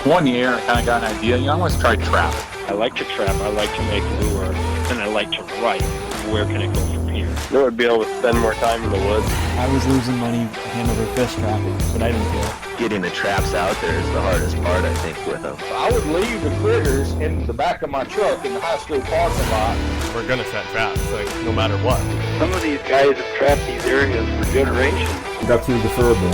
One year, I kind of got an idea, I want to try trapping. I like to trap, I like to make lure, and I like to write. Where can I go from here? I would be able to spend more time in the woods. I was losing money hand over fist trapping, but I didn't care. Getting the traps out there is the hardest part, I think, with them. I would leave the critters in the back of my truck in the high school parking lot. We're going to set traps, like, no matter what. Some of these guys have trapped these areas for generations. Got through the fur bin.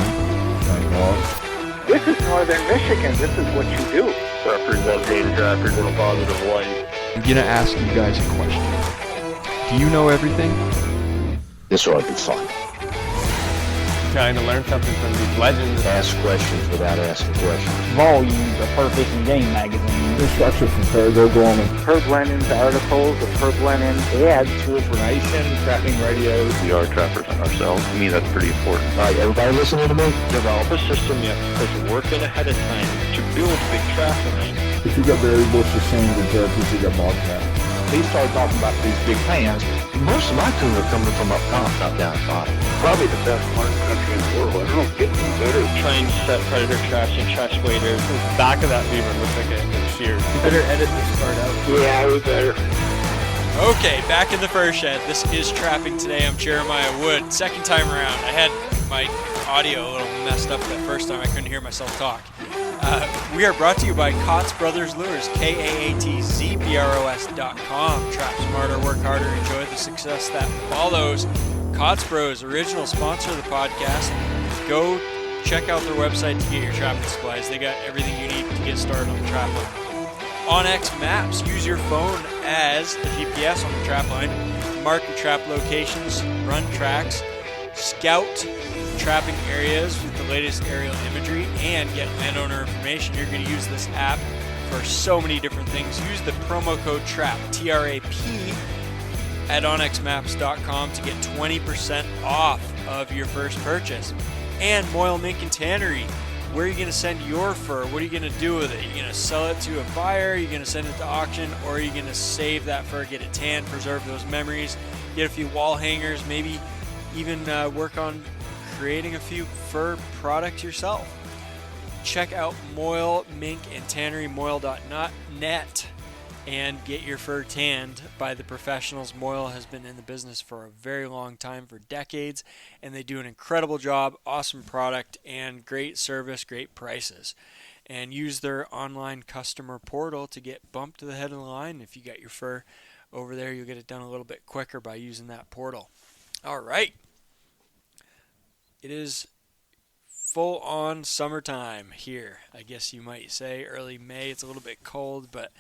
This is northern Michigan. This is what you do. Representing trappers in a positive light. I'm going to ask you guys a question. Do you know everything? This ought to be fun. Trying to learn something from these legends. Ask questions without asking questions. Volumes of Fur Fishing Game magazine. Instruction from Parago Gorman. Herb Lennon's articles, the Herb Lennon ads. True information, trapping radios. We are trappers ourselves. To me, that's pretty important. All right, everybody listening to me? Develop a system you have to work in ahead of time to build big trap lines. If you got berry bushes, sand, and turkeys, you got bobcat. He started talking about these big pans. Most of my tuna are coming from up top, not down bottom. Probably the best martin country in the world. I don't get any better. Trying to set predator traps and trash waders. The back of that beaver looks like it's sheared. You better edit this part out. Yeah, we better. Okay, back in the fur shed. This is Trapping Today. I'm Jeremiah Wood. Second time around. I had my audio a little messed up that first time. I couldn't hear myself talk. We are brought to you by Kaatz Brothers Lures, KAATZBROS.com. Trap smarter, work harder, enjoy the success that follows. Kaatz Bros, original sponsor of the podcast. Go check out their website to get your trapping supplies. They got everything you need to get started on the trap line. OnX Maps, use your phone as a GPS on the trap line. Mark your trap locations, run tracks, scout trapping areas with the latest aerial imagery, and get landowner information. You're going to use this app for so many different things. Use the promo code TRAP, T-R-A-P, at onxmaps.com to get 20% off of your first purchase. And Moyle Mink and Tannery, where are you going to send your fur? What are you going to do with it? Are you going to sell it to a buyer? Are you going to send it to auction? Or are you going to save that fur, get it tanned, preserve those memories, get a few wall hangers, maybe even work on creating a few fur products yourself? Check out Moyle Mink and Tannery, moyle.net, and get your fur tanned by the professionals. Moyle has been in the business for a very long time, for decades, and they do an incredible job, awesome product, and great service, great prices. And use their online customer portal to get bumped to the head of the line. If you got your fur over there, you'll get it done a little bit quicker by using that portal. All right. It is full-on summertime here, I guess you might say. Early May. It's a little bit cold, but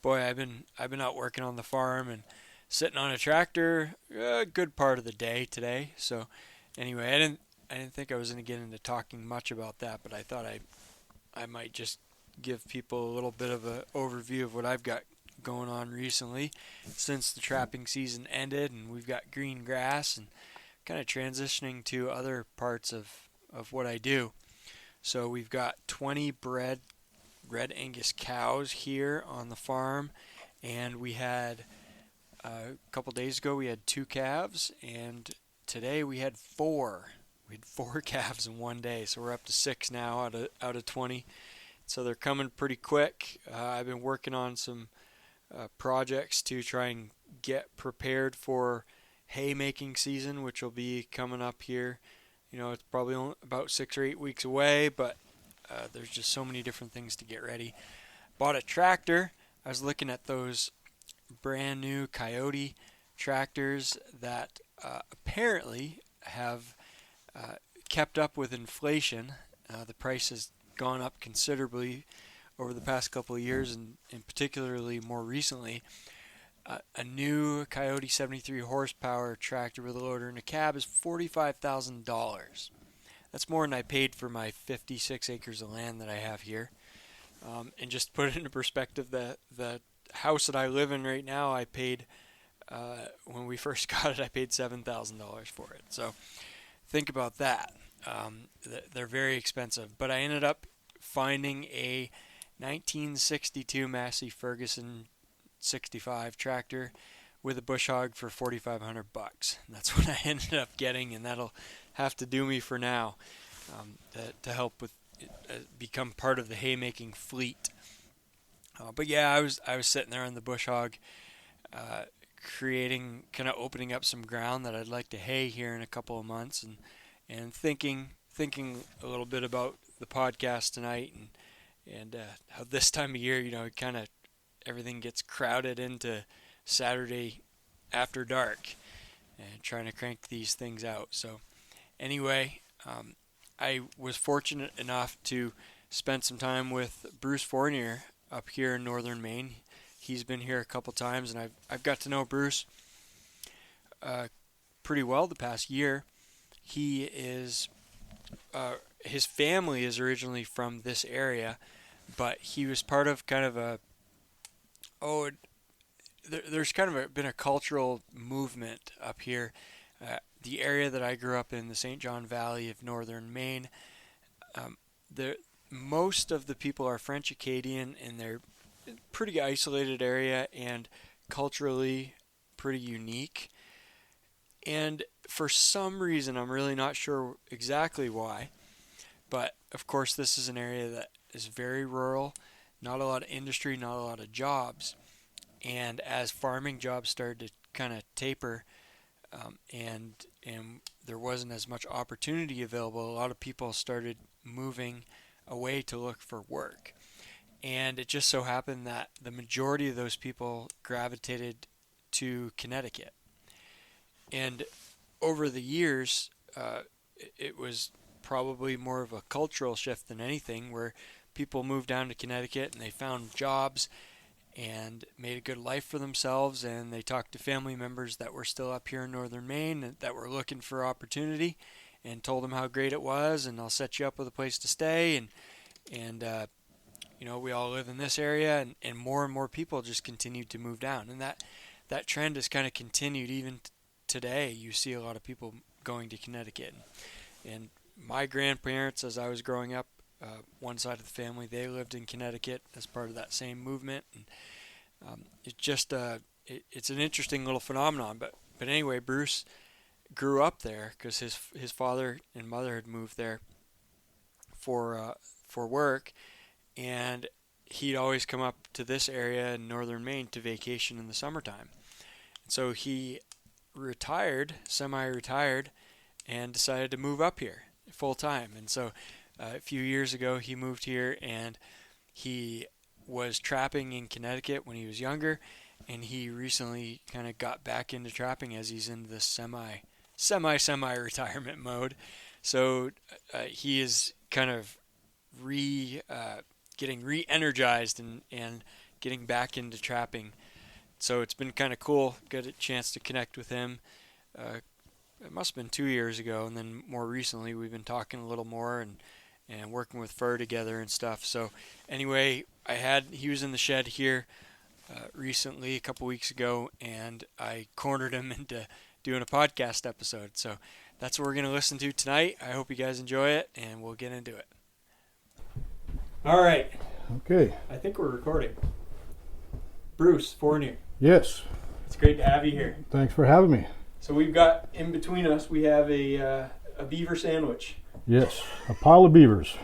boy, I've been out working on the farm and sitting on a tractor a good part of the day today. So anyway, I didn't think I was going to get into talking much about that, but I thought I might just give people a little bit of an overview of what I've got going on recently since the trapping season ended, and we've got green grass and kind of transitioning to other parts of what I do. So we've got 20 bred Red Angus cows here on the farm, and we had a couple days ago we had 2 calves, and today we had 4. We had 4 calves in one day, so we're up to 6 now out of 20. So they're coming pretty quick. I've been working on some projects to try and get prepared for haymaking season, which will be coming up here. You know, it's probably only about 6 or 8 weeks away, but there's just so many different things to get ready. Bought a tractor. I was looking at those brand new Coyote tractors that apparently have kept up with inflation. The price has gone up considerably over the past couple of years, and particularly more recently. A new Coyote 73 horsepower tractor with a loader and a cab is $45,000. That's more than I paid for my 56 acres of land that I have here. And just to put it into perspective, the house that I live in right now, I paid, when we first got it, I paid $7,000 for it. So think about that. They're very expensive. But I ended up finding a 1962 Massey Ferguson 65 tractor with a bush hog for $4,500. That's what I ended up getting, and that'll have to do me for now, to help with become part of the haymaking fleet. But yeah, I was sitting there on the bush hog, creating, kind of opening up some ground that I'd like to hay here in a couple of months, and thinking a little bit about the podcast tonight, and how this time of year, kind of everything gets crowded into Saturday after dark, and trying to crank these things out. So anyway, I was fortunate enough to spend some time with Bruce Fournier up here in northern Maine. He's been here a couple times, and I've got to know Bruce pretty well the past year. He is his family is originally from this area, but he was part of kind of there's kind of been a cultural movement up here. The area that I grew up in, the St. John Valley of northern Maine, most of the people are French Acadian, and they're a pretty isolated area and culturally pretty unique. And for some reason, I'm really not sure exactly why, but of course this is an area that is very rural, not a lot of industry, not a lot of jobs. And as farming jobs started to kind of taper, and there wasn't as much opportunity available, a lot of people started moving away to look for work. And it just so happened that the majority of those people gravitated to Connecticut. And over the years, it was probably more of a cultural shift than anything, where people moved down to Connecticut and they found jobs and made a good life for themselves, and they talked to family members that were still up here in northern Maine that were looking for opportunity, and told them how great it was, and I'll set you up with a place to stay, and we all live in this area, and more people just continued to move down, and that trend has kind of continued even today. You see a lot of people going to Connecticut, and my grandparents, as I was growing up, one side of the family, they lived in Connecticut as part of that same movement, and it's an interesting little phenomenon. But anyway, Bruce grew up there because his father and mother had moved there for work, and he'd always come up to this area in northern Maine to vacation in the summertime. And so he semi-retired, and decided to move up here full time. And so a few years ago, he moved here, and he was trapping in Connecticut when he was younger, and he recently kind of got back into trapping as he's in this semi-retirement mode. So he is kind of getting re-energized and getting back into trapping. So it's been kind of cool. Got a chance to connect with him. It must have been 2 years ago, and then more recently we've been talking a little more and working with fur together and stuff. So anyway, he was in the shed here recently, a couple weeks ago, and I cornered him into doing a podcast episode. So that's what we're going to listen to tonight. I hope you guys enjoy it, and we'll get into it. All right. Okay. I think we're recording. Bruce Fournier. Yes. It's great to have you here. Thanks for having me. So we've got, in between us, we have a beaver sandwich. Yes, a pile of beavers.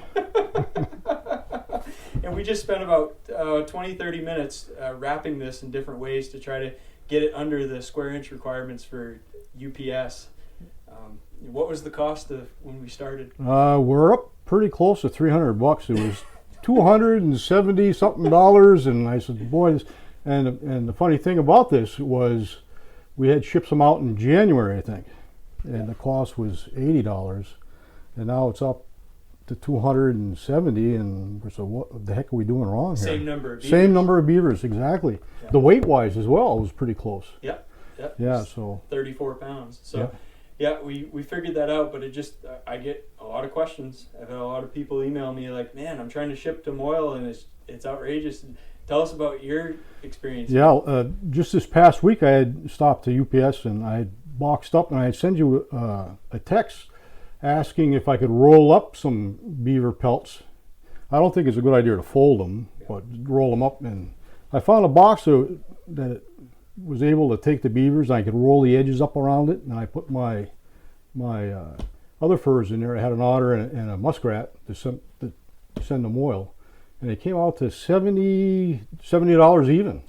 And we just spent about 20-30 minutes wrapping this in different ways to try to get it under the square inch requirements for UPS. What was the cost of when we started? We're up pretty close to $300. It was $270 something dollars, and I said, boys, and the funny thing about this was we had shipped them out in January, I think, and the cost was $80, and now it's up to $270, and so what the heck are we doing wrong here? Same number of beavers. Same number of beavers, exactly. Yeah. The weight-wise as well was pretty close. Yep. Yeah, so 34 pounds. So yeah, we figured that out, but it just I get a lot of questions. I've had a lot of people email me like, man, I'm trying to ship to Moyle, and it's outrageous. Tell us about your experience. Yeah, just this past week I had stopped to UPS and I had boxed up, and I had sent you a text asking if I could roll up some beaver pelts. I don't think it's a good idea to fold them, but roll them up. And I found a box that was able to take the beavers, and I could roll the edges up around it, and I put my other furs in there. I had an otter and a muskrat. send them oil, and it came out to $70 even.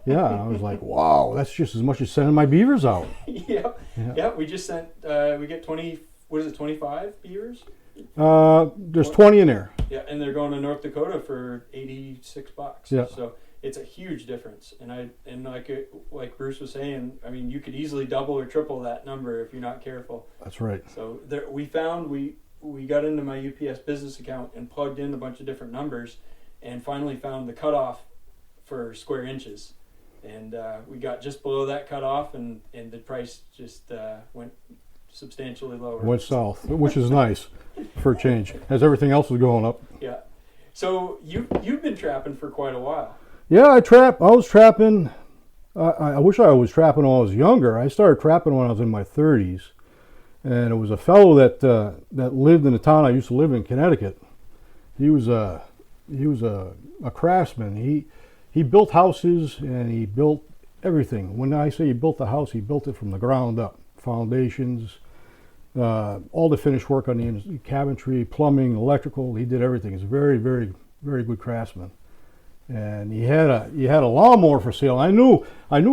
Yeah, I was like, wow, that's just as much as sending my beavers out. Yeah. We just sent. We get 20. What is it? 25 beavers. There's 20 in there. Yeah, and they're going to North Dakota for $86. Yeah. So it's a huge difference. And like Bruce was saying, I mean, you could easily double or triple that number if you're not careful. That's right. So we got into my UPS business account and plugged in a bunch of different numbers, and finally found the cutoff for square inches. And we got just below that cutoff, and the price just went substantially lower. Went south, which is nice for a change, as everything else was going up. Yeah. So you've been trapping for quite a while. Yeah, I was trapping. I wish I was trapping when I was younger. I started trapping when I was in my 30s, and it was a fellow that lived in the town I used to live in, Connecticut. He was a craftsman. He built houses, and he built everything. When I say he built the house, he built it from the ground up. Foundations, all the finished work on the cabinetry, plumbing, electrical. He did everything. He's a very, very, very good craftsman. And he had a lawnmower for sale. I knew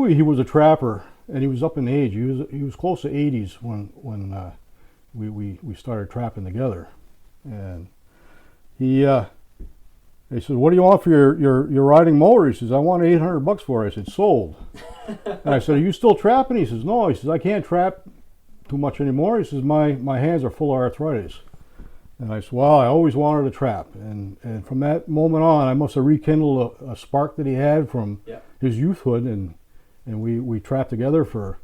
he was a trapper, and he was up in age. He was close to 80s when we started trapping together. And he said, "What do you want for your riding mower?" He says, "I want $800 for it." I said, "Sold." And I said, "Are you still trapping?" He says, "No." He says, "I can't trap too much anymore." He says, my hands are full of arthritis." And I said, "Well, I always wanted to trap." And from that moment on, I must have rekindled a spark that he had from his youthhood, and we trapped together for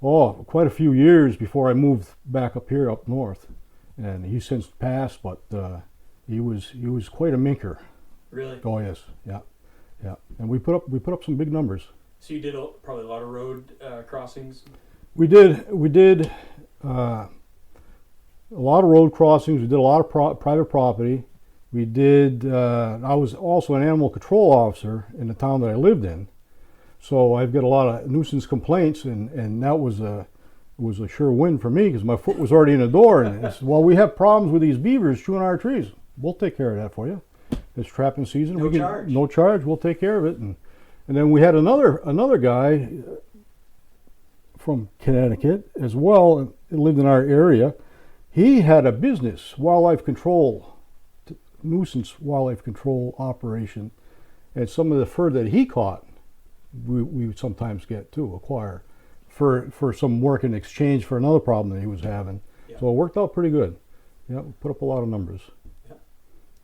quite a few years before I moved back up here up north. And he's since passed, but he was quite a minker. Really? Oh yes, yeah. And we put up some big numbers. So you did probably a lot of road crossings. We did a lot of road crossings. We did a lot of private property. We did. I was also an animal control officer in the town that I lived in, so I've got a lot of nuisance complaints, and that was a sure win for me because my foot was already in the door. And I said, "Well, we have problems with these beavers chewing our trees. We'll take care of that for you. It's trapping season. No charge. No charge. We'll take care of it." And then we had another guy from Connecticut as well, and lived in our area. He had a business, nuisance wildlife control operation, and some of the fur that he caught, we would sometimes acquire for some work in exchange for another problem that he was having. Yeah. So it worked out pretty good. Yeah, we put up a lot of numbers.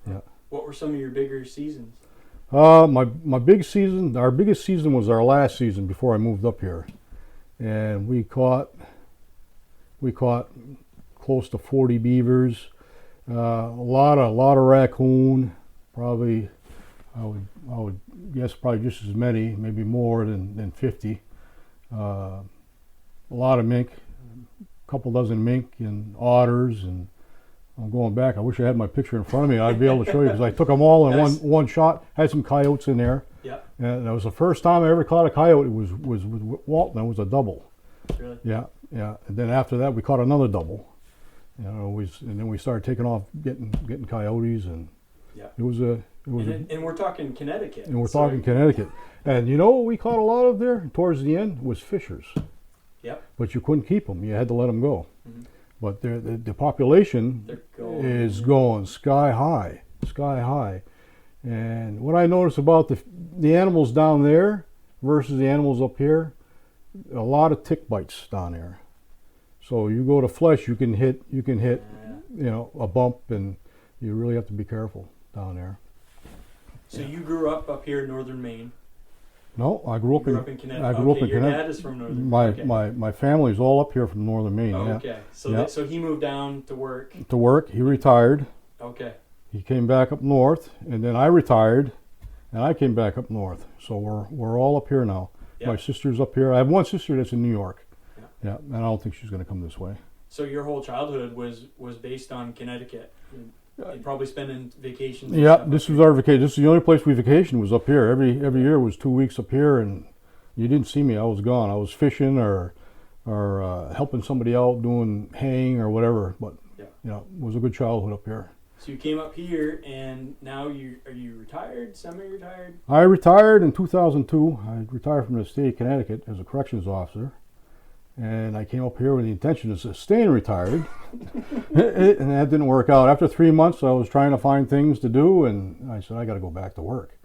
Yeah. What were some of your bigger seasons? My biggest season was our last season before I moved up here, and we caught close to 40 beavers, a lot of raccoon, probably I would guess probably just as many, maybe more than 50. A lot of mink, a couple dozen mink and otters, and I'm going back. I wish I had my picture in front of me. I'd be able to show you because I took them all in one shot. I had some coyotes in there. Yeah. And that was the first time I ever caught a coyote. It was with Walton. It was a double. Really? Yeah. And then after that, we caught another double. And then we started taking off, getting coyotes, and it was a. And we're talking Connecticut. And we're talking Connecticut. And you know what we caught a lot of there towards the end was fishers. Yep. But you couldn't keep them. You had to let them go. Mm-hmm. But the population is going sky high. And what I noticed about the animals down there versus the animals up here, a lot of tick bites down there. So you go to flesh, you can hit a bump, and you really have to be careful down there. So you grew up here in northern Maine. No, I grew up in Connecticut. I grew up in your Connecticut. Dad is from northern. My family's all up here from northern Maine. Oh, yeah. okay. So so he moved down to work. To work, he retired. Okay. He came back up north, and then I retired, and I came back up north. So we're all up here now. Yeah. My sister's up here. I have one sister that's in New York. Yeah, and I don't think she's going to come this way. So your whole childhood was based on Connecticut. You're probably spending vacations. Yeah, this was our vacation. This is the only place we vacationed was up here. Every year was 2 weeks up here, and you didn't see me. I was gone. I was fishing or helping somebody out doing haying or whatever. But it was a good childhood up here. So you came up here, and now are you retired, semi-retired? I retired in 2002. I retired from the state of Connecticut as a corrections officer. And I came up here with the intention of staying retired. And that didn't work out. After 3 months, I was trying to find things to do, and I said, I got to go back to work.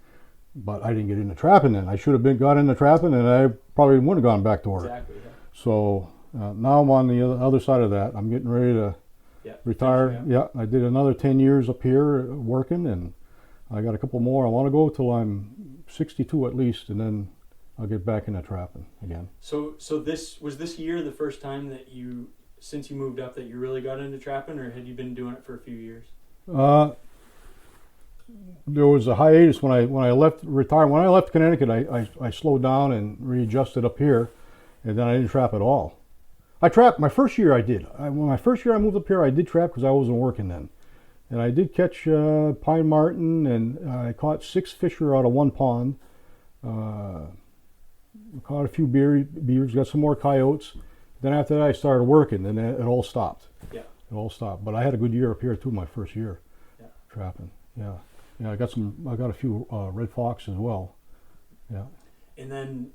But I didn't get into trapping then. I should have got into trapping, and I probably wouldn't have gone back to work. Exactly. Yeah. So now I'm on the other side of that. I'm getting ready to retire. Yeah, I did another 10 years up here working, and I got a couple more. I want to go till I'm 62 at least, and then I'll get back into trapping again. So this year the first time that since you moved up, that you really got into trapping, or had you been doing it for a few years? There was a hiatus when I left retire. When I left Connecticut, I slowed down and readjusted up here, and then I didn't trap at all. I trapped my first year. I did. My first year I moved up here, I did trap because I wasn't working then, and I did catch pine marten, and I caught 6 fisher out of 1 pond. Caught a few beavers, got some more coyotes. Then after that, I started working, and then it all stopped. Yeah. It all stopped. But I had a good year up here too. My first year trapping. Yeah. Yeah, I got a few red fox as well. Yeah. And then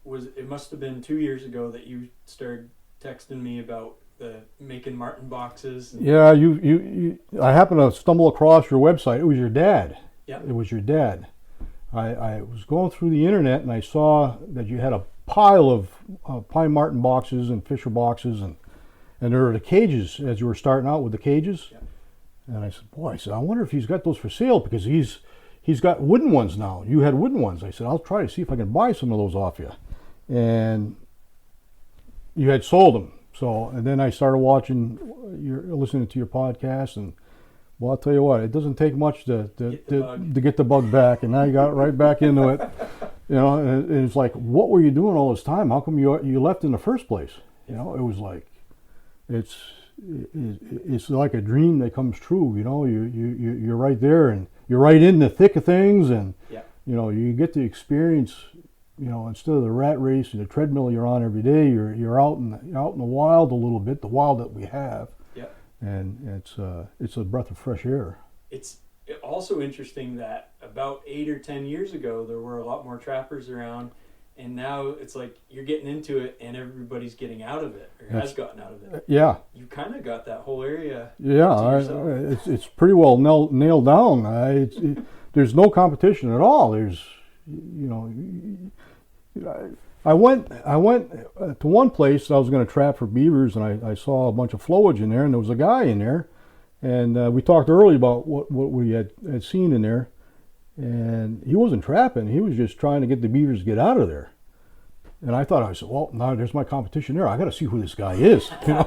it must have been 2 years ago that you started texting me about the making marten boxes. Yeah, I happened to stumble across your website. It was your dad. Yeah. It was your dad. I was going through the internet, and I saw that you had a pile of pine marten boxes and fisher boxes, and there were the cages as you were starting out with the cages. Yeah. And I said, I wonder if he's got those for sale, because he's got wooden ones now. You had wooden ones. I said, I'll try to see if I can buy some of those off you. And you had sold them. So, and then I started listening to your podcast, and well, I'll tell you what, it doesn't take much to get the bug back, and I got right back into it. You know, and it's like, what were you doing all this time? How come you left in the first place? You know, it was like, it's like a dream that comes true. You know, you're right there, and you're right in the thick of things, and you know, you get to experience. You know, instead of the rat race and the treadmill you're on every day, you're out in the wild a little bit, the wild that we have. Yeah. And it's a breath of fresh air. It's also interesting that about 8 or 10 years ago there were a lot more trappers around, and now it's like you're getting into it and everybody's getting out of it, or has gotten out of it. Yeah. You kind of got that whole area. Yeah, it's pretty well nailed down. There's no competition at all. There's, you know, I went to one place. I was going to trap for beavers, and I saw a bunch of flowage in there, and there was a guy in there, and we talked early about what we had seen in there, and he wasn't trapping. He was just trying to get the beavers to get out of there. And I said, well, now there's my competition there. I got to see who this guy is, you know.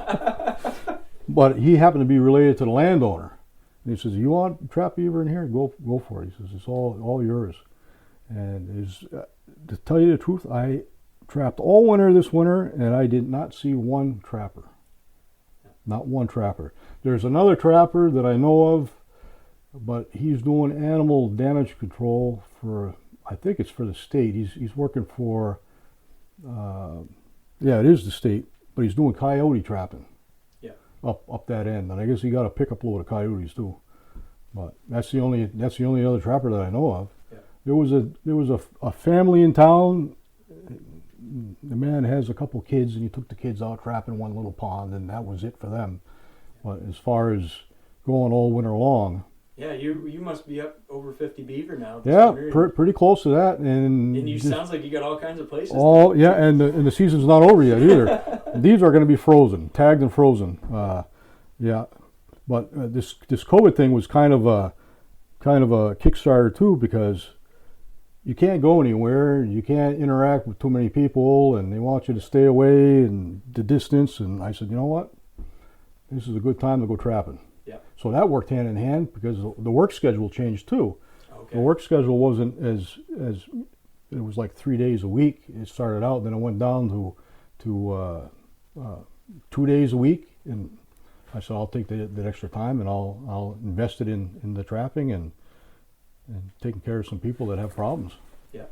But he happened to be related to the landowner, and he says, "You want trap beaver in here? Go for it." He says, "It's all yours." And to tell you the truth, I trapped all winter this winter, and I did not see one trapper. Not one trapper. There's another trapper that I know of, but he's doing animal damage control for, I think it's for the state. He's working for, it is the state, but he's doing coyote trapping. Yeah. Up that end, and I guess he got a pickup load of coyotes too. But that's the only other trapper that I know of. There was a family in town. The man has a couple kids, and he took the kids out trapping one little pond, and that was it for them. But as far as going all winter long, yeah, you must be up over 50 beaver now. Yeah, pretty close to that, and you sounds like you got all kinds of places. And the season's not over yet either. These are going to be frozen, tagged and frozen. But this COVID thing was kind of a kickstarter too, because you can't go anywhere, you can't interact with too many people, and they want you to stay away and the distance. And I said, you know what? This is a good time to go trapping. Yeah. So that worked hand in hand, because the work schedule changed too. Okay. The work schedule wasn't as it was like 3 days a week. It started out, then it went down to 2 days a week, and I said, I'll take that extra time, and I'll invest it in the trapping and taking care of some people that have problems. Yeah.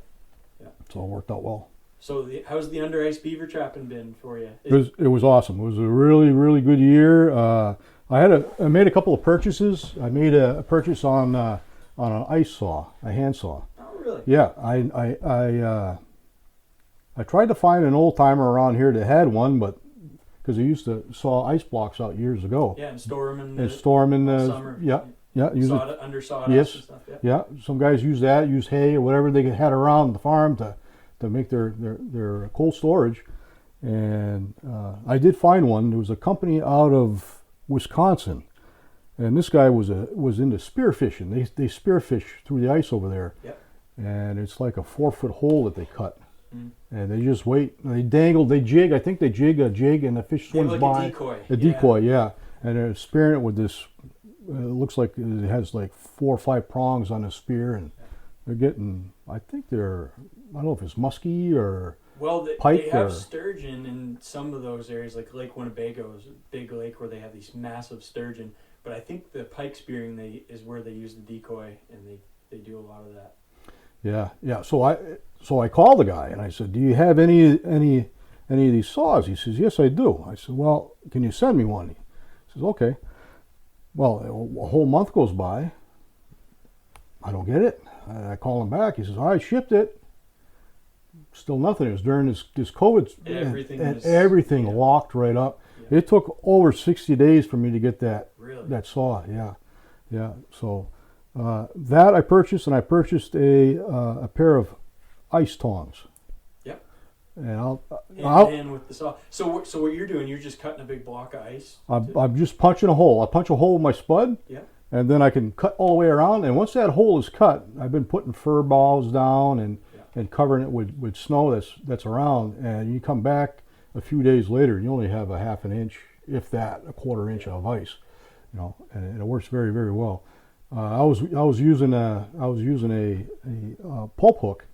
Yeah. So it worked out well. So how's the under ice beaver trapping been for you? It was awesome. It was a really, really good year. I made a couple of purchases. I made a purchase on an ice saw, a hand saw. Oh, really? Yeah, I tried to find an old timer around here that had one, but because I used to saw ice blocks out years ago. Yeah, and store them in the summer. Yeah, use it under sawdust yes, and stuff. yeah. Some guys use that, use hay or whatever they had around the farm to make their cold storage. And I did find one. There was a company out of Wisconsin, and this guy was into spearfishing. They spearfish through the ice over there. Yep. And it's like a 4-foot hole that they cut. And they just wait. They dangle. They jig. I think they jig a jig, and the fish swims like by. A decoy. A decoy, yeah. And they're spearing it with this. It looks like it has like 4 or 5 prongs on a spear, and they're getting. I think they're. I don't know if it's muskie or. Well, pike they have or, sturgeon in some of those areas, like Lake Winnebago is a big lake where they have these massive sturgeon. But I think the pike spearing is where they use the decoy, and they do a lot of that. Yeah. So I called the guy and I said, "Do you have any of these saws?" He says, "Yes, I do." I said, "Well, can you send me one?" He says, "Okay." Well, a whole month goes by. I don't get it. I call him back. He says, "I shipped it." Still nothing. It was during this COVID, everything locked right up. Yeah. It took over 60 days for me to get that saw. Yeah. So that I purchased, and I purchased a pair of ice tongs. Yep. And I'll with the saw. So what you're doing? You're just cutting a big block of ice. I'm just punching a hole. I punch a hole with my spud. Yeah. And then I can cut all the way around. And once that hole is cut, I've been putting fir balls down and covering it with snow that's around. And you come back a few days later, you only have a half an inch, if that, a quarter inch of ice. And it works very, very well. I was using a pulp hook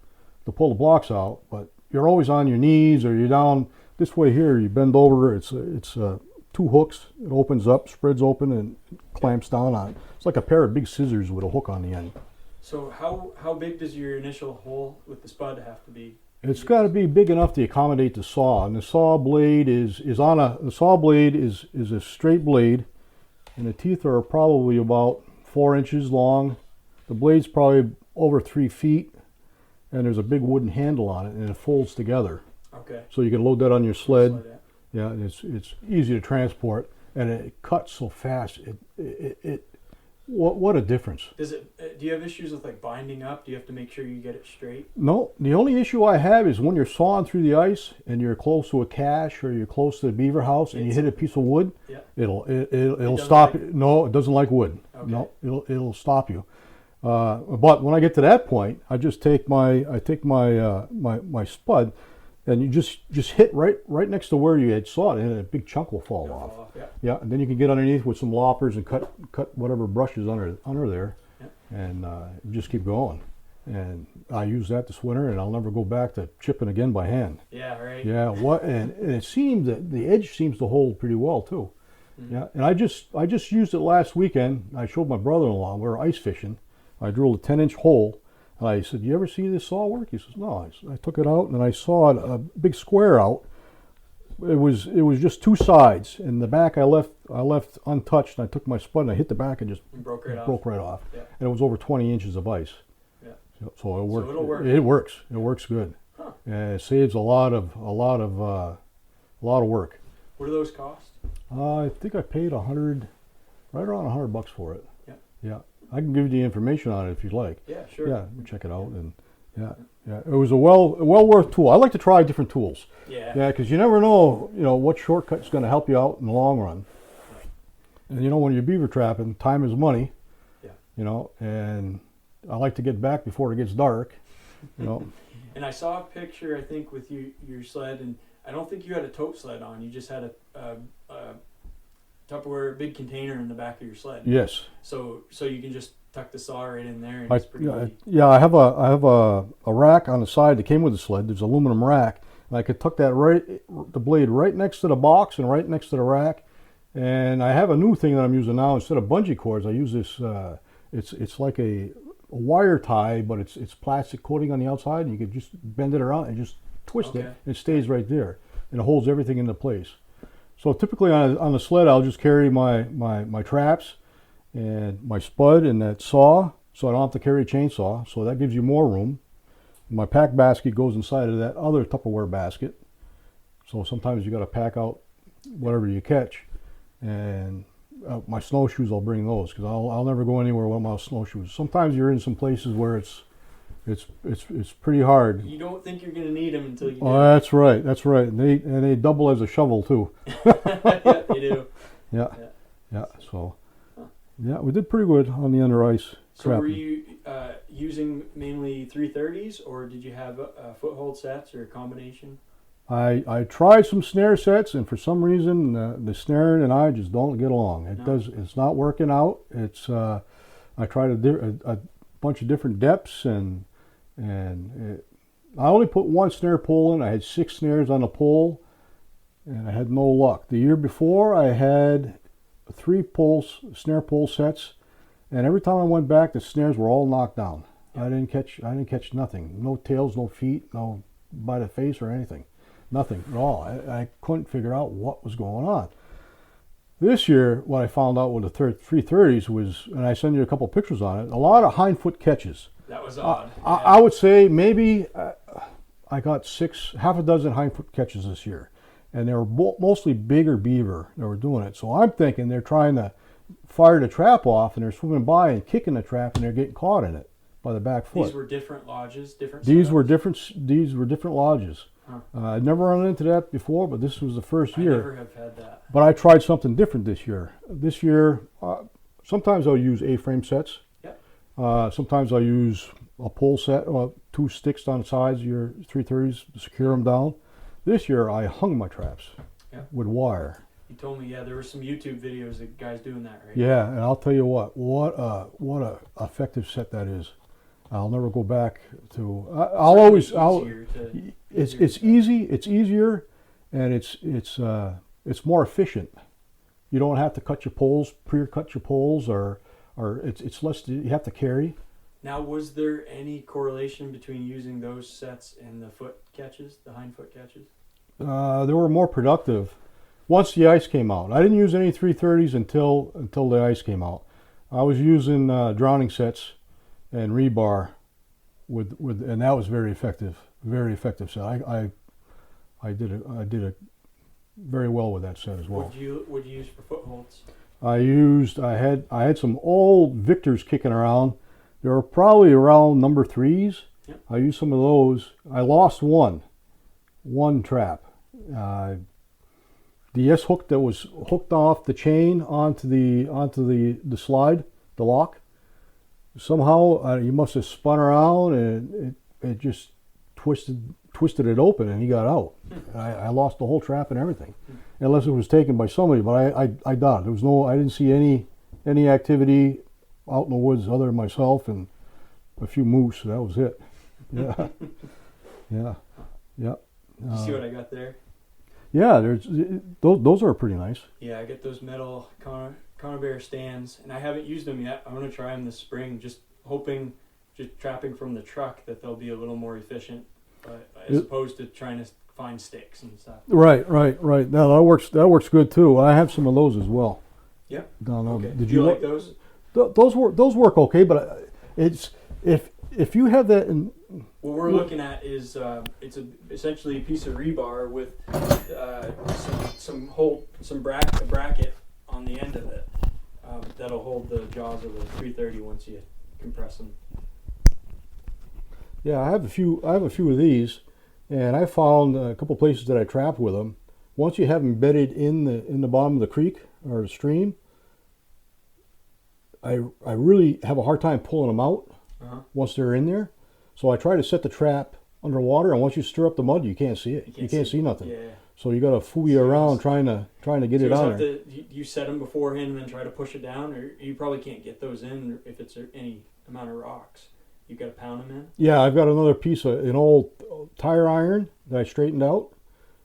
to pull the blocks out, but you're always on your knees or you're down this way here. You bend over. It's 2 hooks. It opens up, spreads open, and clamps down on it. It's like a pair of big scissors with a hook on the end. So how big does your initial hole with the spud have to be? It's got to be big enough to accommodate the saw, and the saw blade is a straight blade, and the teeth are probably about 4 inches long. The blade's probably over 3 feet, and there's a big wooden handle on it, and it folds together. Okay. So you can load that on your sled. Yeah, and it's easy to transport, and it cuts so fast. What a difference. Does it? Do you have issues with like binding up? Do you have to make sure you get it straight? No, the only issue I have is when you're sawing through the ice and you're close to a cache or you're close to the beaver house and you hit a piece of wood, it'll stop. No, it doesn't like wood. Okay. No, it'll stop you. But when I get to that point, I just take my spud, and you just hit right next to where you had sawed, and a big chunk will fall off. Yeah, and then you can get underneath with some loppers and cut whatever brushes under there, and just keep going. And I use that this winter, and I'll never go back to chipping again by hand. Yeah, right. Yeah, and it seems that the edge seems to hold pretty well too. Mm-hmm. Yeah, and I just used it last weekend. I showed my brother-in-law. We were ice fishing. I drilled a 10-inch hole. And I said, "You ever see this saw work?" He says, "No." I took it out and I sawed a big square out. It was just 2 sides, and the back I left untouched. And I took my spud and I hit the back and just broke right off. Yeah. And it was over 20 inches of ice. Yeah. So it works. So it'll work. It works. It works good. Huh. And it saves a lot of work. What do those cost? I think I paid right around $100 for it. Yeah. Yeah. I can give you the information on it if you'd like. Yeah, sure. Yeah, check it out, and yeah. It was a well worth tool. I like to try different tools. Yeah. Yeah, because you never know, what shortcut's going to help you out in the long run. And when you're beaver trapping, time is money. Yeah. And I like to get back before it gets dark. And I saw a picture, I think, with your sled, and I don't think you had a tote sled on. You just had a Tupperware big container in the back of your sled. Yes. So you can just tuck the saw right in there, and it's pretty easy. Yeah, I have a rack on the side that came with the sled. There's an aluminum rack, and I could tuck the blade right next to the box and right next to the rack. And I have a new thing that I'm using now. Instead of bungee cords, I use this. It's like a wire tie, but it's plastic coating on the outside, and you could just bend it around and just twist Okay. it, it stays right there, and it holds everything into place. So typically on the sled, I'll just carry my traps and my spud and that saw, so I don't have to carry a chainsaw. So that gives you more room. My pack basket goes inside of that other Tupperware basket. So sometimes you got to pack out whatever you catch, and my snowshoes, I'll bring those because I'll never go anywhere without snowshoes. Sometimes you're in some places where it's pretty hard. You don't think you're gonna need them until you do. Oh, that's right. That's right. And they double as a shovel too. Yeah, they do. Yeah. So, yeah, we did pretty good on the under ice So were trapping. you using mainly 330s, or did you have foothold sets or a combination? I tried some snare sets, and for some reason the snare and I just don't get along. It's not working out. I tried a bunch of different depths, and I only put one snare pole in. I had 6 snares on the pole, and I had no luck. The year before, I had 3 snare pole sets, and every time I went back, the snares were all knocked down. I didn't catch nothing. No tails, no feet, no by the face or anything. Nothing at all. I couldn't figure out what was going on. This year, what I found out with the 330s was, and I send you a couple pictures on it, a lot of hind foot catches. That was odd. I would say maybe I got half a dozen hind foot catches this year, and they were mostly bigger beaver that were doing it. So I'm thinking they're trying to fire the trap off, and they're swimming by and kicking the trap, and they're getting caught in it by the back foot. These were different lodges, different. These setups? were different lodges. I'd never run into that before, but this was the first year. I never have had that. But I tried something different this year. This year, sometimes I'll use A-frame sets. Yep. Sometimes I'll use a pole set, 2 sticks on the sides of your 330s to secure them down. This year, I hung my traps with wire. You told me, there were some YouTube videos of guys doing that, right? Yeah, and I'll tell you what a effective set that is. I'll never go back to. It's easy. It's easier, and it's more efficient. You don't have to cut your poles, pre-cut your poles, or it's less. You have to carry. Now, was there any correlation between using those sets and the foot catches, the hind foot catches? They were more productive once the ice came out. I didn't use any 330s until the ice came out. I was using drowning sets and rebar and that was very effective set. I did it very well with that set as well. What did you use for footholds? I had some old Victors kicking around. They were probably around number 3s. Yep. I used some of those. I lost one trap. The S hook that was hooked off the chain onto the slide, the lock. Somehow he must have spun around and it just twisted it open and he got out. I lost the whole trap and everything, unless it was taken by somebody. But I doubt it. I didn't see any activity out in the woods other than myself and a few moose. That was it. Yeah, yeah. You see what I got there? Yeah, those are pretty nice. Yeah, I get those metal conibear stands, and I haven't used them yet. I'm going to try them this spring, just trapping from the truck that they'll be a little more efficient, as opposed to trying to find sticks and stuff. Right. Now that works good too. I have some of those as well. Yeah. Okay. Did you like those? Those work okay, but it's if you have that in. What we're looking at is it's essentially a piece of rebar with some bracket on the end of it that'll hold the jaws of the 330 once you compress them. Yeah, I have a few of these, and I found a couple places that I trapped with them. Once you have them bedded in the bottom of the creek or the stream, I really have a hard time pulling them out once they're in there. So I try to set the trap underwater, and once you stir up the mud, you can't see it. You can't see nothing. Yeah. So you got to fool you around trying to get it out there. You set them beforehand and then try to push it down, or you probably can't get those in if it's any amount of rocks. You got to pound them in. Yeah, I've got another piece of an old tire iron that I straightened out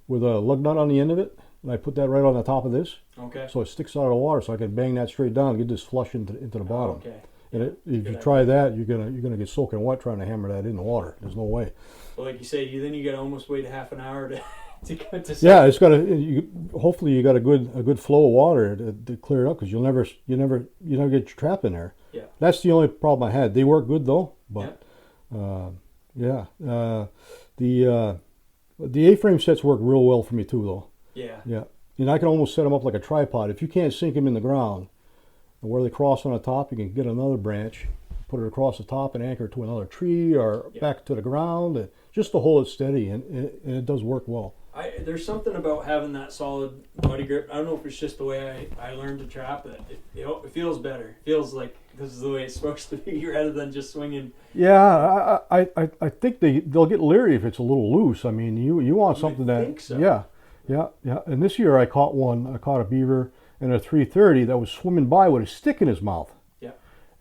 with a lug nut on the end of it, and I put that right on the top of this. Okay. So it sticks out of the water, so I can bang that straight down and get this flush into the bottom. Okay. And if you try that, you're gonna get soaking wet trying to hammer that in the water. There's no way. Well, like you say, you got to almost wait a half an hour to get to. Yeah, it's got to. Hopefully, you got a good flow of water to clear it up, because you never get your trap in there. Yeah. That's the only problem I had. They work good though, but the A-frame sets work real well for me too though. Yeah. Yeah. And I can almost set them up like a tripod. If you can't sink them in the ground, and where they cross on the top, you can get another branch, put it across the top, and anchor it to another tree or back to the ground, and just to hold it steady, and it does work well. There's something about having that solid body grip. I don't know if it's just the way I learned to trap, but it feels better. It feels like this is the way it's supposed to be, rather than just swinging. Yeah, I think they'll get leery if it's a little loose. I mean, you want something that. Think so. Yeah. And this year I caught a beaver in a 330 that was swimming by with a stick in his mouth. Yeah.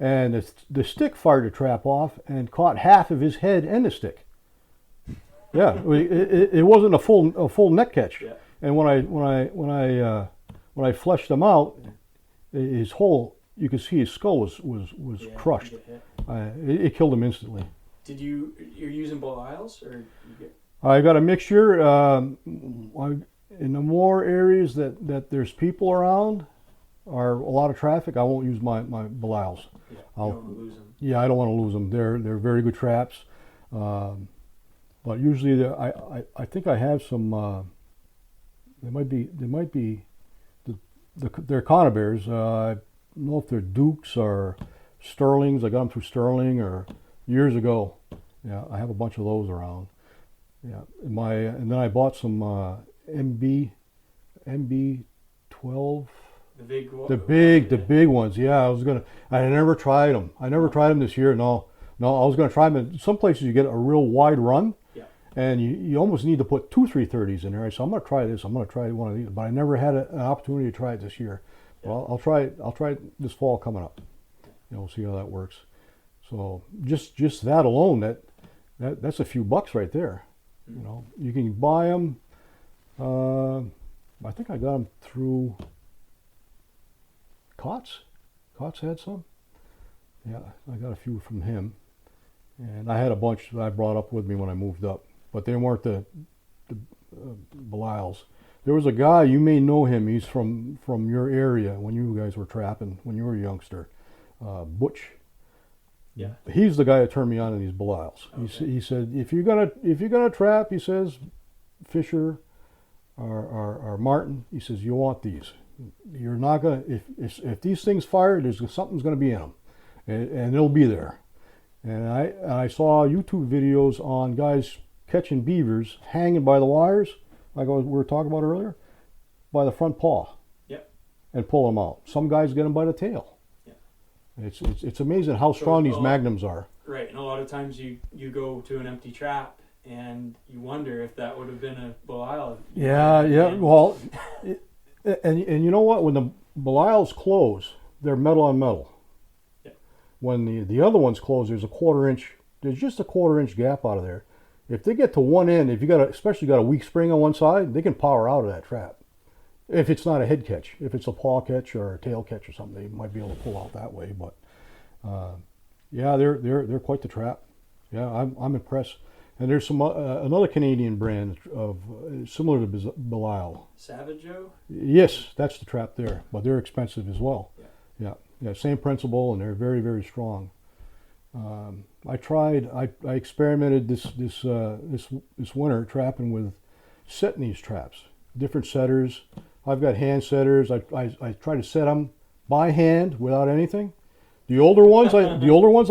And the stick fired the trap off and caught half of his head and the stick. Yeah, it wasn't a full net catch. Yeah. And when I fleshed him out, his whole, you could see his skull was crushed. It killed him instantly. You're using Belials or? I got a mixture. In the more areas that there's people around, or a lot of traffic, I won't use my Belials. Yeah, you don't want to lose them. Yeah, I don't want to lose them. They're very good traps. But usually, I think I have some. They might be they're conibears. I don't know if they're Dukes or Sterlings. I got them through Sterling or years ago. Yeah, I have a bunch of those around. Yeah, and then I bought some MB 12. The big ones. Yeah, I never tried them. I never tried them this year. No, I was gonna try them. In some places you get a real wide run. And you almost need to put 2 330s in there. So I'm going to try this. I'm going to try one of these. But I never had an opportunity to try it this year. Well, I'll try it. I'll try it this fall coming up. We'll see how that works. So just that alone, that's a few bucks right there. You can buy them. I think I got them through Cots. Cots had some. Yeah, I got a few from him. And I had a bunch that I brought up with me when I moved up. But they weren't the Belials. There was a guy, you may know him. He's from your area when you guys were trapping when you were a youngster. Butch. Yeah. He's the guy that turned me on to these Belials. Okay. He said if you're gonna trap, he says, Fisher or Martin, he says you want these. You're not gonna if these things fire, something's gonna be in them, and it'll be there. And I saw YouTube videos on guys catching beavers hanging by the wires, like we were talking about earlier, by the front paw. Yep. And pull them out. Some guys get them by the tail. Yeah. It's amazing how strong these magnums are. Right, and a lot of times you go to an empty trap and you wonder if that would have been a Belial. Yeah. Well, and you know what? When the Belials close, they're metal on metal. When the other ones close, there's just a quarter inch gap out of there. If they get to one end, if you especially got a weak spring on one side, they can power out of that trap. If it's not a head catch, if it's a paw catch or a tail catch or something, they might be able to pull out that way. But they're quite the trap. Yeah, I'm impressed. And there's some another Canadian brand of similar to Belial. Savageau? Yes, that's the trap there, but they're expensive as well. Yeah, same principle, and they're very, very strong. I experimented this winter trapping with setting these traps, different setters. I've got hand setters. I try to set them by hand without anything. The older ones I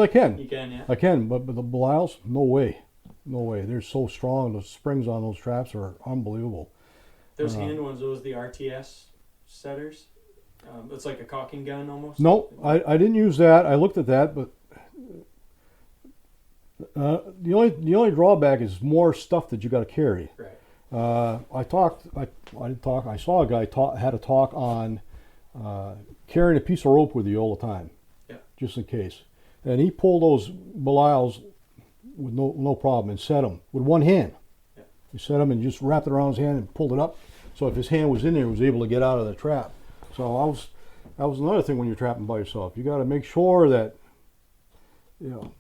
can. You can, yeah. I can, but the Belials, no way. They're so strong. The springs on those traps are unbelievable. Those hand ones, those the RTS setters. It's like a caulking gun almost. No, I didn't use that. I looked at that, but the only drawback is more stuff that you got to carry. Right. I saw a guy had a talk on carrying a piece of rope with you all the time, just in case. And he pulled those Belials with no problem and set them with one hand. Yeah. He set them and just wrapped it around his hand and pulled it up. So if his hand was in there, he was able to get out of the trap. So that was another thing when you're trapping by yourself. You got to make sure that you know,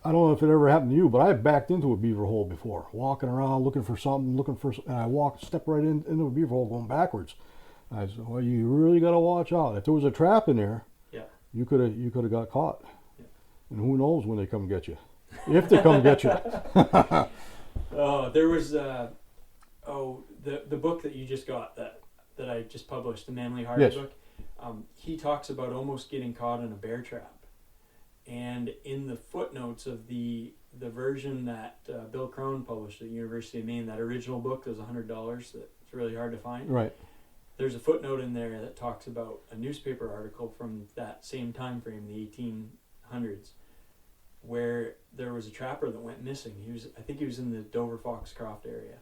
I don't know if it ever happened to you, but I backed into a beaver hole before, walking around looking for something, and I stepped right into a beaver hole going backwards. I said, well, you really got to watch out. If there was a trap in there, you could have got caught. Yeah. And who knows when they come get you, if they come get you. Oh, there was the book that you just got that I just published, the Manly Hardy book. He talks about almost getting caught in a bear trap. And in the footnotes of the version that Bill Crone published at the University of Maine, that original book that was $100 that's really hard to find. Right. There's a footnote in there that talks about a newspaper article from that same time frame, the 1800s, where there was a trapper that went missing. I think he was in the Dover Foxcroft area,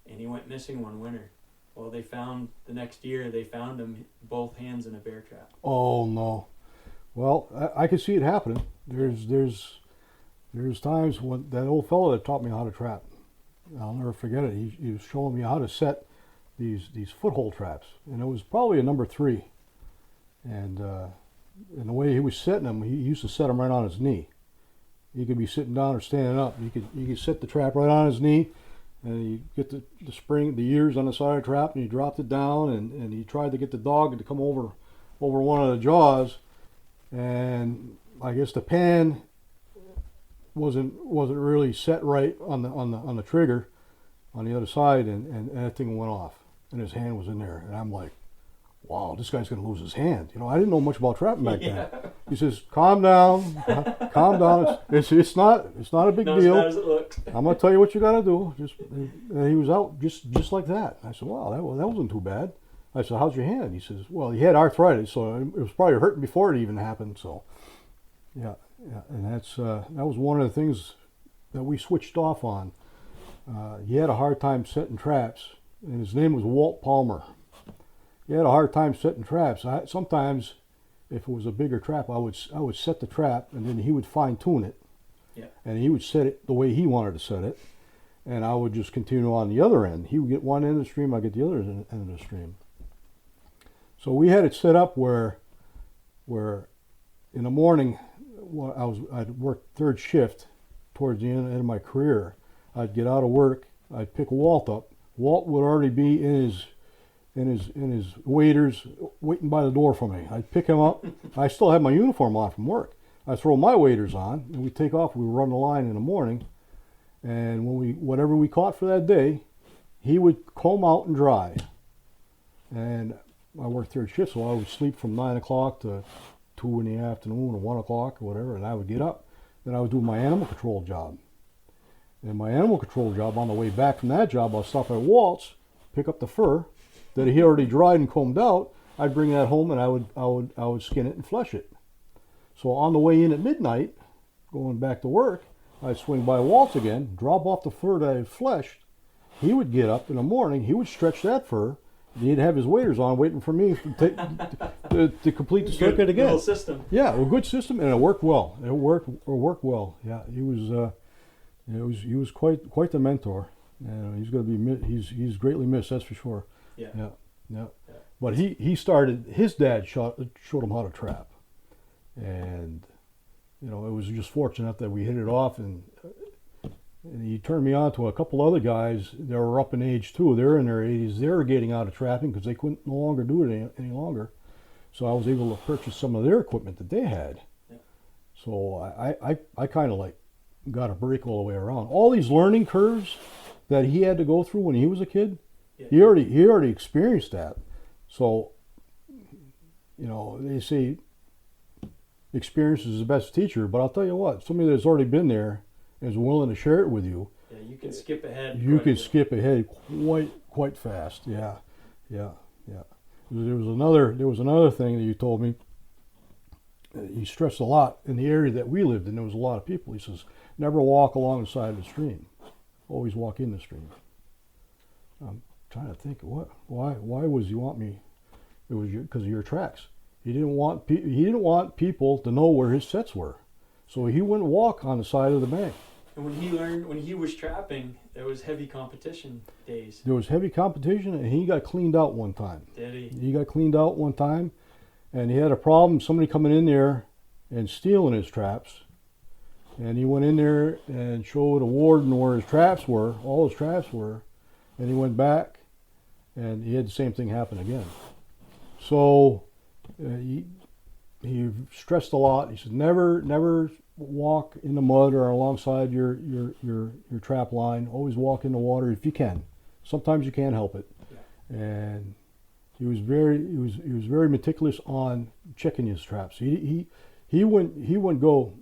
and he went missing one winter. Well, the next year they found him, both hands in a bear trap. Oh no. Well, I could see it happening. There's times when that old fellow that taught me how to trap, I'll never forget it. He was showing me how to set these foothold traps, and it was probably a number 3. And the way he was setting them, he used to set them right on his knee. He could be sitting down or standing up. You could set the trap right on his knee, and you get the spring, the ears on the side of the trap, and he dropped it down, and he tried to get the dog to come over one of the jaws, and I guess the pan wasn't really set right on the trigger on the other side, and that thing went off, and his hand was in there, and I'm like, wow, this guy's gonna lose his hand. I didn't know much about trapping back then. He says, calm down, calm down. It's not a big deal. Not as bad as it looks. I'm gonna tell you what you gotta do. He was out just like that. I said, wow, that wasn't too bad. I said, how's your hand? He says, well, he had arthritis, so it was probably hurting before it even happened. So, yeah, and that was one of the things that we switched off on. He had a hard time setting traps, and his name was Walt Palmer. He had a hard time setting traps. Sometimes, if it was a bigger trap, I would set the trap, and then he would fine tune it, and he would set it the way he wanted to set it, and I would just continue on the other end. He would get one end of the stream, I get the other end of the stream. So we had it set up where in the morning, I'd work third shift towards the end of my career. I'd get out of work, I'd pick Walt up. Walt would already be in his waders waiting by the door for me. I'd pick him up. I still had my uniform on from work. I'd throw my waders on, and we'd take off. We would run the line in the morning, and whatever we caught for that day, he would comb out and dry. And I worked third shift, so I would sleep from 9 o'clock to 2 in the afternoon or 1 o'clock or whatever, and I would get up. Then I would do my animal control job. And my animal control job, on the way back from that job, I'll stop at Walt's, pick up the fur that he already dried and combed out. I'd bring that home, and I would skin it and flesh it. So on the way in at midnight, going back to work, I'd swing by Walt's again, drop off the fur that I had fleshed. He would get up in the morning, he would stretch that fur. He'd have his waders on, waiting for me to complete the circuit again. Good system. Yeah, a good system, and it worked well. It worked well. Yeah, he was quite the mentor. He's going to be he's greatly missed, that's for sure. Yeah. But he started. His dad showed him how to trap, and it was just fortunate that we hit it off, and he turned me on to a couple other guys that were up in age too. They're in their 80s. They were getting out of trapping because they couldn't no longer do it any longer. So I was able to purchase some of their equipment that they had. Yeah. So I kind of like got a break all the way around. All these learning curves that he had to go through when he was a kid, he already experienced that. So they say experience is the best teacher, but I'll tell you what, somebody that's already been there is willing to share it with you. Yeah, you can skip ahead. You can skip ahead quite fast. Yeah. There was another thing that you told me. He stressed a lot in the area that we lived in. There was a lot of people. He says, never walk along the side of the stream. Always walk in the stream. I'm trying to think, why was you want me? It was because of your tracks. He didn't want people to know where his sets were, so he wouldn't walk on the side of the bank. And when he was trapping, there was heavy competition days. There was heavy competition, and he got cleaned out one time. Did he? He got cleaned out one time, and he had a problem. Somebody coming in there and stealing his traps, And he went in there and showed a warden where his traps were, all his traps were, and he went back and he had the same thing happen again. So he stressed a lot. He said, never walk in the mud or alongside your trap line. Always walk in the water if you can. Sometimes you can't help it. And he was very meticulous on checking his traps. He wouldn't go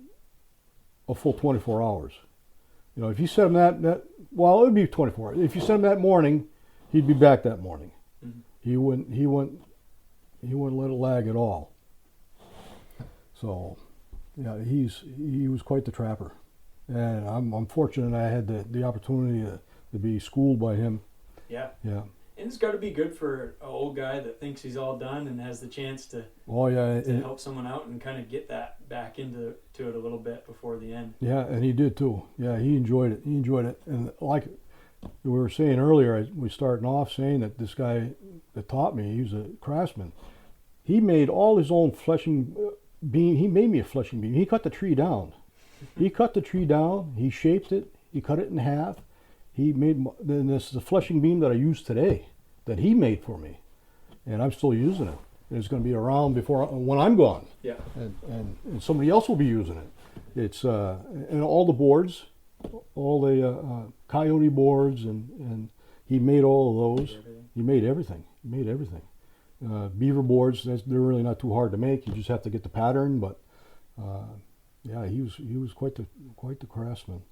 a full 24 hours. You know, if you set him that well, it would be 24. If you set him that morning, he'd be back that morning. Mm-hmm. He wouldn't let it lag at all. So, yeah, he was quite the trapper, and I'm fortunate I had the opportunity to be schooled by him. Yeah. Yeah. And it's got to be good for an old guy that thinks he's all done and has the chance to help someone out and kind of get that back into it a little bit before the end. Yeah, and he did too. Yeah, he enjoyed it. And like we were saying earlier, we starting off saying that this guy that taught me, he was a craftsman. He made all his own fleshing beam. He made me a fleshing beam. He cut the tree down. He shaped it. He cut it in half. He made, then this is the fleshing beam that I use today, that he made for me, and I'm still using it. And it's going to be around when I'm gone. Yeah. And somebody else will be using it. It's and all the boards, all the coyote boards, and he made all of those. He made everything. Beaver boards, they're really not too hard to make. You just have to get the pattern. But yeah, he was quite the craftsman.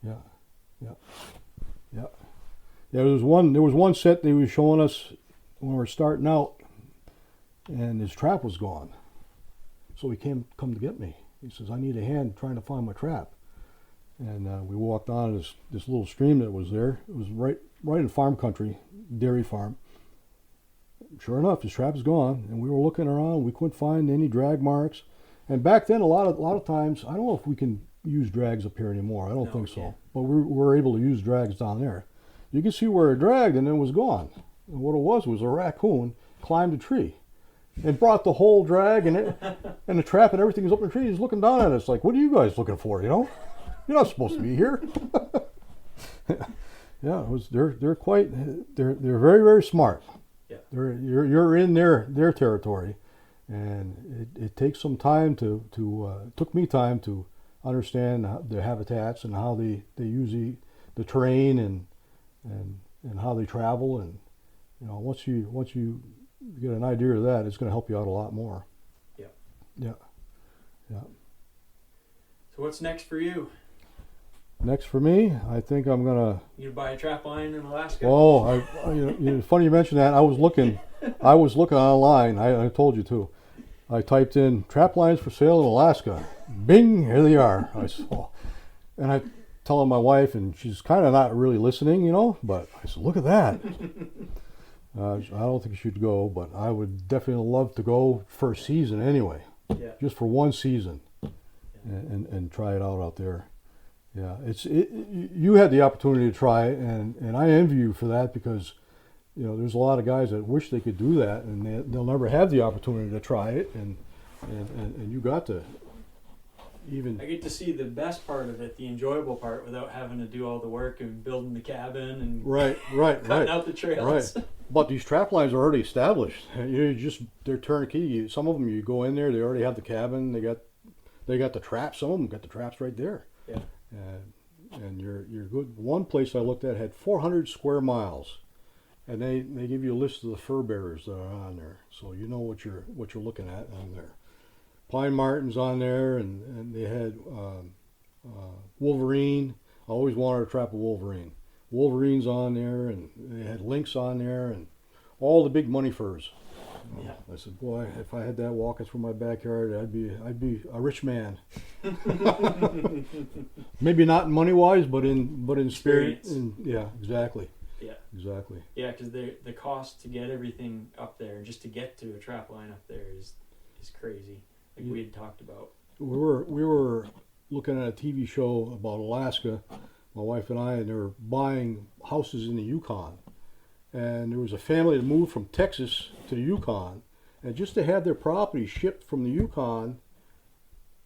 Yeah. Yeah, there was one set they was showing us when we were starting out, and his trap was gone. So he come to get me. He says, "I need a hand trying to find my trap." And we walked on this little stream that was there. It was right in farm country, dairy farm. Sure enough, his trap is gone, and we were looking around. We couldn't find any drag marks. And back then, a lot of times, I don't know if we can use drags up here anymore. I don't think so. But we're able to use drags down there. You can see where it dragged and it was gone. And what it was a raccoon climbed a tree and brought the whole drag and the trap and everything was up in the tree. He's looking down at us like, "What are you guys looking for? You know, you're not supposed to be here." Yeah, they're very, very smart. Yeah. You're in their territory, and it takes some time took me time to understand their habitats and how they use the terrain and how they travel, and you know, once you get an idea of that, it's going to help you out a lot more. Yeah. So what's next for you? Next for me, I think I'm gonna. You buy a trap line in Alaska? Oh, funny you mention that. I was looking online. I told you too. I typed in trap lines for sale in Alaska. Bing, here they are. I saw, and I telling my wife, and she's kind of not really listening, you know. But I said, "Look at that." I don't think you should go, but I would definitely love to go for a season anyway. Yeah. Just for one season, and try it out there. Yeah, you had the opportunity to try it, and I envy you for that, because you know there's a lot of guys that wish they could do that, and they'll never have the opportunity to try it, and you got to even. I get to see the best part of it, the enjoyable part, without having to do all the work and building the cabin and cutting out the trails. Right. But these trap lines are already established. They're turnkey. Some of them you go in there, they already have the cabin. They got the traps. Some of them got the traps right there. Yeah. And you're good. One place I looked at had 400 square miles, and they give you a list of the fur bearers that are on there, so you know what you're looking at on there. Pine martens on there, and they had wolverine. I always wanted to trap a wolverine. Wolverines on there, and they had lynx on there, and all the big money furs. Yeah. I said, boy, if I had that walking through my backyard, I'd be a rich man. Maybe not money wise, but in spirit. Yeah, exactly. Yeah, exactly. Yeah, because the cost to get everything up there, just to get to a trap line up there, is crazy. Like we had talked about. We were looking at a TV show about Alaska, my wife and I, and they were buying houses in the Yukon. And there was a family that moved from Texas to the Yukon, and just to have their property shipped from the Yukon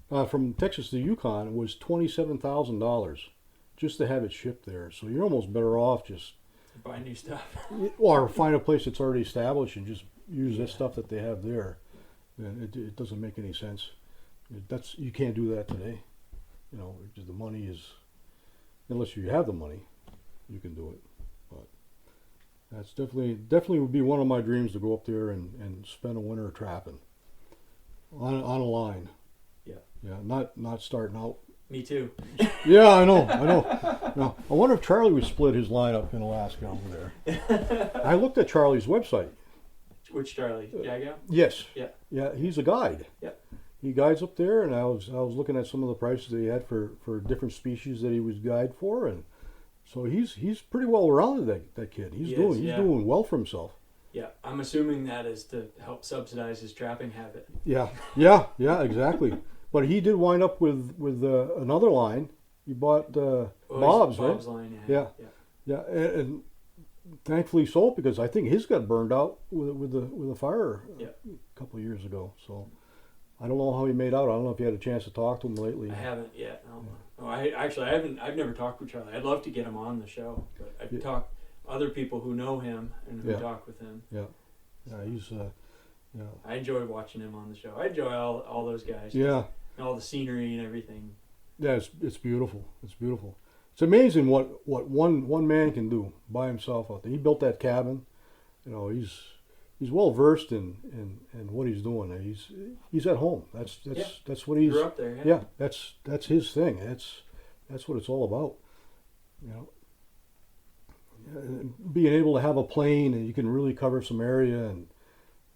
from Texas to Yukon was $27,000 just to have it shipped there. So you're almost better off just Buy new stuff. or find a place that's already established and just use that stuff that they have there. And it doesn't make any sense. You can't do that today. You know, the money is, unless you have the money, you can do it. But that's definitely would be one of my dreams to go up there and spend a winter trapping on a line. Yeah, not starting out. Me too. Yeah, I know. No, I wonder if Charlie would split his line up in Alaska over there. I looked at Charlie's website. Which Charlie? Jago? Yes. Yeah. He's a guide. Yeah. He guides up there, and I was looking at some of the prices that he had for different species that he was guide for, and so he's pretty well rounded. That kid. He's doing well for himself. Yeah, I'm assuming that is to help subsidize his trapping habit. Yeah, exactly. But he did wind up with another line. He bought Bob's, right? Bob's line, yeah. And thankfully so, because I think his got burned out with the fire a couple of years ago. So I don't know how he made out. I don't know if you had a chance to talk to him lately. I haven't yet. No. Oh, I haven't. I've never talked with Charlie. I'd love to get him on the show, but I've talked other people who know him and who talk with him. He's I enjoy watching him on the show. I enjoy all those guys. Yeah. And all the scenery and everything. Yeah, it's beautiful. It's beautiful. It's amazing what one man can do by himself out there. He built that cabin. You know, he's well versed in what he's doing. He's at home. That's what he's. Grew up there. Yeah, that's his thing. That's what it's all about. You know, and being able to have a plane and you can really cover some area, and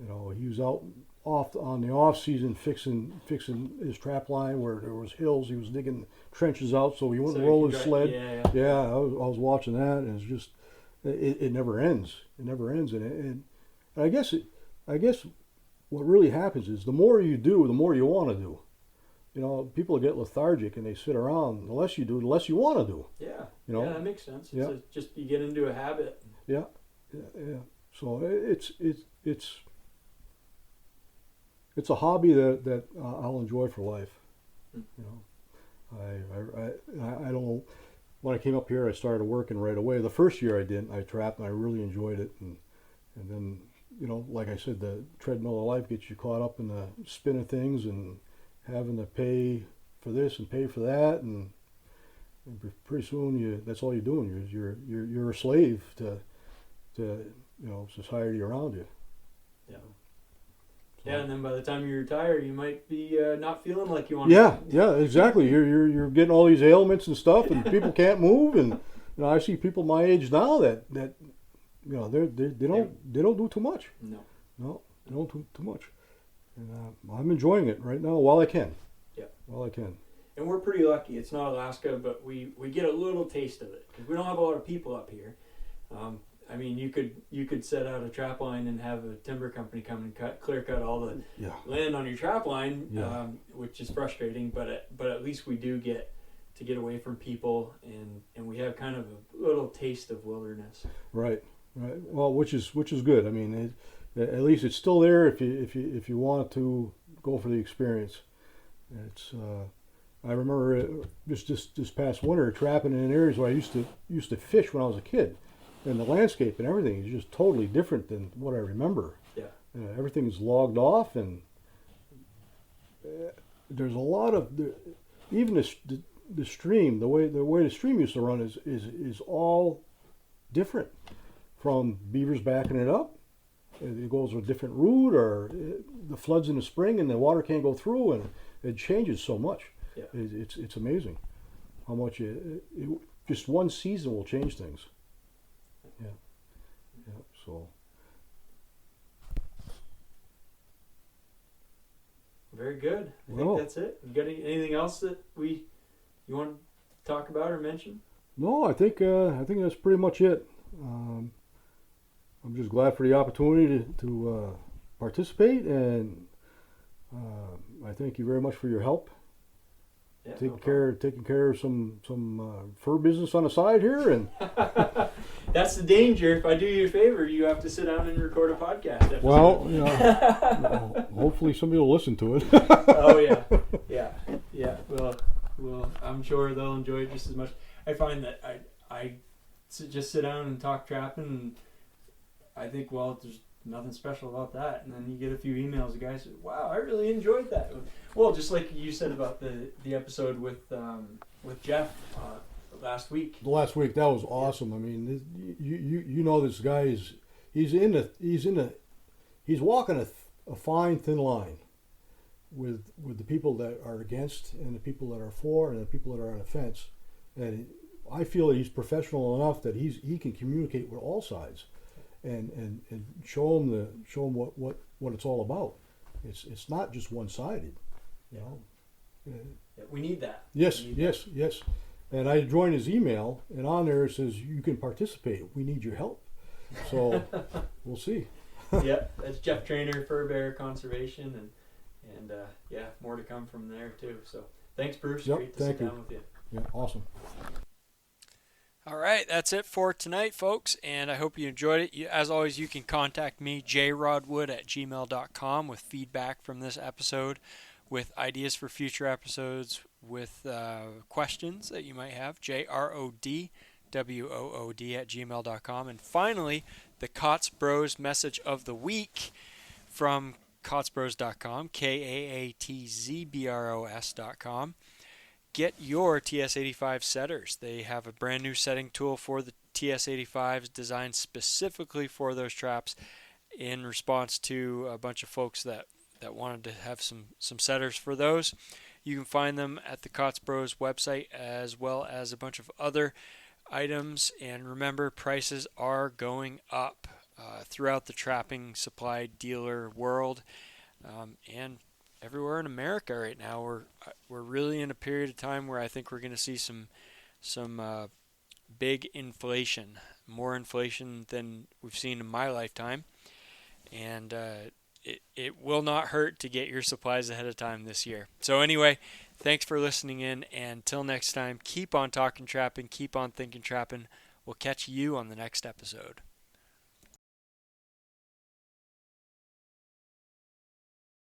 you know, he was out on the off season fixing his trap line where there was hills. He was digging trenches out so he wouldn't roll his sled. Yeah, I was watching that, and it's just it never ends. It never ends, and I guess what really happens is the more you do, the more you want to do. You know, people get lethargic and they sit around. The less you do, the less you want to do. Yeah. You know? Yeah, that makes sense. It's just you get into a habit. Yeah. So it's a hobby that I'll enjoy for life. You know, I don't know. When I came up here, I started working right away. The first year I didn't. I trapped and I really enjoyed it. And then, you know, like I said, the treadmill of life gets you caught up in the spin of things and having to pay for this and pay for that, and pretty soon that's all you're doing. You're a slave to you know, society around you. Yeah. Yeah, and then by the time you retire, you might be not feeling like you want. Yeah, exactly. You're getting all these ailments and stuff, and people can't move. And you know, I see people my age now that you know they don't do too much. No, they don't do too much. And I'm enjoying it right now while I can. Yeah, while I can. And we're pretty lucky. It's not Alaska, but we get a little taste of it because we don't have a lot of people up here. I mean, you could set out a trap line and have a timber company come and clear cut all the land on your trap line, which is frustrating. But at least we do get to get away from people, and we have kind of a little taste of wilderness. Right. Well, which is good. I mean, at least it's still there if you want to go for the experience. It's I remember just this past winter trapping in areas where I used to fish when I was a kid. And the landscape and everything is just totally different than what I remember. Yeah. Everything's logged off, and there's a lot of even the stream, the way the stream used to run is all different. From beavers backing it up, it goes a different route, or the floods in the spring and the water can't go through, and it changes so much. Yeah. It's amazing how much just one season will change things. Yeah, so. Very good. I think that's it. You got anything else that you want to talk about or mention? No, I think that's pretty much it. I'm just glad for the opportunity to participate, and I thank you very much for your help. Yeah, taking care of some fur business on the side here, and that's the danger. If I do you a favor, you have to sit down and record a podcast episode. Well, you know, hopefully somebody will listen to it. Oh yeah. I'm sure they'll enjoy it just as much. I find that I just sit down and talk trapping, and I think, well, there's nothing special about that. And then you get a few emails of guys, wow, I really enjoyed that. Well, just like you said about the episode with Jeff last week. Last week, that was awesome. I mean, you know, this guy he's walking a fine thin line with the people that are against and the people that are for and the people that are on the fence. And I feel that he's professional enough that he can communicate with all sides, and show them what it's all about. It's not just one sided, you know. Yeah, we need that. Yes. And I joined his email, and on there it says you can participate. We need your help. So we'll see. Yep, that's Jeff Trainer, Fur Bear Conservation, and yeah, more to come from there too. So thanks, Bruce. Yep, Great to sit down with you. Yeah, awesome. All right, that's it for tonight, folks, and I hope you enjoyed it. As always, you can contact me, jrodwood@gmail.com, with feedback from this episode, with ideas for future episodes, with questions that you might have, jrodwood@gmail.com. And finally, the Kotz Bros message of the week from kotzbros.com, KAATZBROS.com. Get your TS85 setters. They have a brand new setting tool for the TS85s designed specifically for those traps in response to a bunch of folks that wanted to have some setters for those. You can find them at the Kotz Bros website, as well as a bunch of other items. And remember, prices are going up throughout the trapping supply dealer world, and everywhere in America right now. We're really in a period of time where I think we're going to see some big inflation, more inflation than we've seen in my lifetime, and it will not hurt to get your supplies ahead of time this year. So anyway, thanks for listening in, and till next time, keep on talking trapping, keep on thinking trapping. We'll catch you on the next episode.